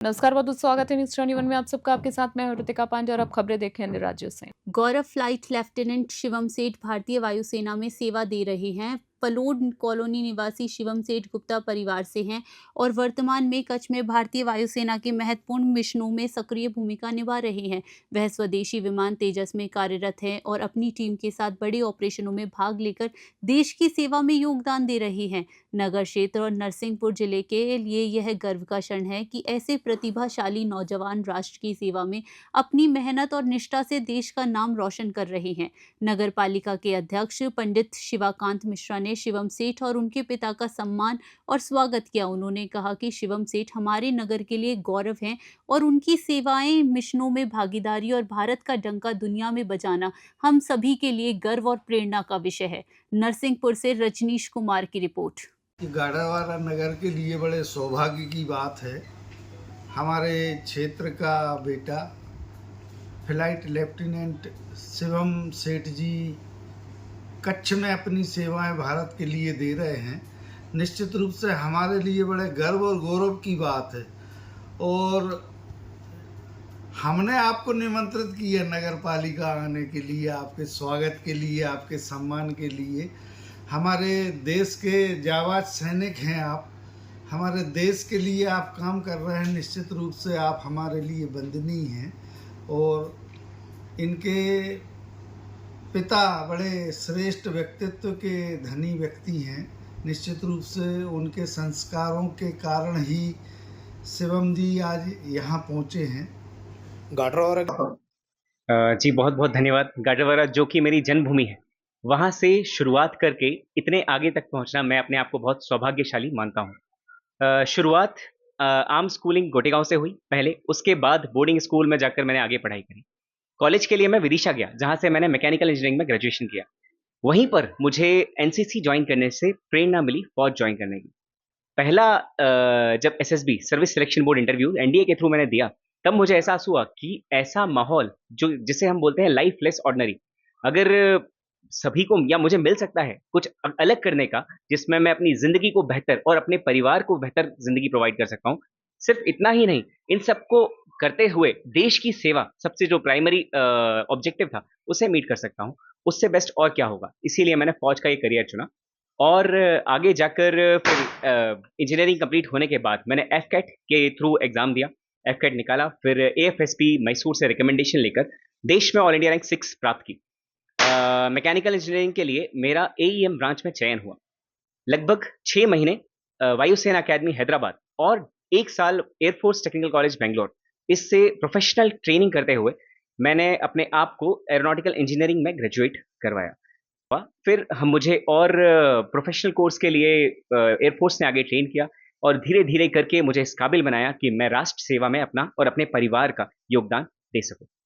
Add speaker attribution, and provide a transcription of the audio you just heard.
Speaker 1: नमस्कार, बहुत बहुत स्वागत है न्यूज 21 में आप सबका। आपके साथ मैं हूं ऋतिका पांडे और अब खबरें देखें अन्य राज्यों से।
Speaker 2: गौरव फ्लाइट लेफ्टिनेंट शिवम सेठ भारतीय वायुसेना में सेवा दे रहे हैं। पलोड कॉलोनी निवासी शिवम सेठ गुप्ता परिवार से हैं और वर्तमान में कच्छ में भारतीय वायुसेना के महत्वपूर्ण मिशनों में सक्रिय भूमिका निभा रहे हैं। वह स्वदेशी विमान तेजस में कार्यरत हैं और अपनी टीम के साथ बड़े ऑपरेशनों में भाग लेकर देश की सेवा में योगदान दे रहे हैं। नगर क्षेत्र और नरसिंहपुर जिले के लिए यह गर्व का क्षण है कि ऐसे प्रतिभाशाली नौजवान राष्ट्र की सेवा में अपनी मेहनत और निष्ठा से देश का नाम रोशन कर रहे हैं। नगर पालिका के अध्यक्ष पंडित शिवाकांत मिश्रा ने शिवम सेठ और उनके पिता का सम्मान और स्वागत किया। उन्होंने कहा कि शिवम सेठ हमारे नगर के लिए गौरव हैं और उनकी सेवाएं, मिशनों में भागीदारी और भारत का डंका दुनिया में बजाना हम सभी के लिए गर्व और प्रेरणा का विषय है। नरसिंहपुर से रजनीश कुमार की रिपोर्ट।
Speaker 3: गाड़ावाला नगर के लिए बड़े सौभाग्य की बात है। हमारे क्षेत्र का बेटा फ्लाइट लेफ्टिनेंट शिवम सेठ जी कच्छ में अपनी सेवाएं भारत के लिए दे रहे हैं। निश्चित रूप से हमारे लिए बड़े गर्व और गौरव की बात है। और हमने आपको निमंत्रित किया नगर पालिका आने के लिए, आपके स्वागत के लिए, आपके सम्मान के लिए। हमारे देश के जाबाज सैनिक हैं आप, हमारे देश के लिए आप काम कर रहे हैं। निश्चित रूप से आप हमारे लिए वंदनीय हैं। और इनके पिता बड़े श्रेष्ठ व्यक्तित्व के धनी व्यक्ति हैं। निश्चित रूप से उनके संस्कारों के कारण ही शिवम जी आज यहाँ पहुँचे हैं।
Speaker 4: जी बहुत बहुत धन्यवाद। गाडरवारा जो कि मेरी जन्मभूमि है, वहाँ से शुरुआत करके इतने आगे तक पहुँचना मैं अपने आप को बहुत सौभाग्यशाली मानता हूँ। शुरुआत आम स्कूलिंग गोटेगांव से हुई पहले, उसके बाद बोर्डिंग स्कूल में जाकर मैंने आगे पढ़ाई करी। कॉलेज के लिए मैं विदिशा गया, जहाँ से मैंने मैकेनिकल इंजीनियरिंग में ग्रेजुएशन किया। वहीं पर मुझे एनसीसी ज्वाइन करने से प्रेरणा मिली फौज ज्वाइन करने की। पहला जब SSB service selection board interview NDA के थ्रू मैंने दिया, तब मुझे एहसास हुआ कि ऐसा माहौल जो जिसे हम बोलते हैं लाइफ लेस ऑर्डिनरी, अगर सभी को या मुझे मिल सकता है कुछ अलग करने का, जिसमें मैं अपनी जिंदगी को बेहतर और अपने परिवार को बेहतर जिंदगी प्रोवाइड कर सकता हूँ। सिर्फ इतना ही नहीं, इन सबको करते हुए देश की सेवा सबसे जो प्राइमरी ऑब्जेक्टिव था उसे मीट कर सकता हूँ। उससे बेस्ट और क्या होगा। इसीलिए मैंने फौज का ये करियर चुना। और आगे जाकर फिर इंजीनियरिंग कंप्लीट होने के बाद मैंने एफकेट के थ्रू एग्जाम दिया, एफकेट निकाला, फिर एएफएसपी मैसूर से रिकमेंडेशन लेकर देश में ऑल इंडिया रैंक 6 प्राप्त की। मैकेनिकल इंजीनियरिंग के लिए मेरा एईएम ब्रांच में चयन हुआ। लगभग 6 महीने वायुसेना अकेडमी हैदराबाद और 1 साल एयरफोर्स टेक्निकल कॉलेज बेंगलोर, इससे प्रोफेशनल ट्रेनिंग करते हुए मैंने अपने आप को एरोनॉटिकल इंजीनियरिंग में ग्रेजुएट करवाया। फिर हम मुझे और प्रोफेशनल कोर्स के लिए एयरफोर्स ने आगे ट्रेन किया और धीरे धीरे करके मुझे इस काबिल बनाया कि मैं राष्ट्र सेवा में अपना और अपने परिवार का योगदान दे सकूं।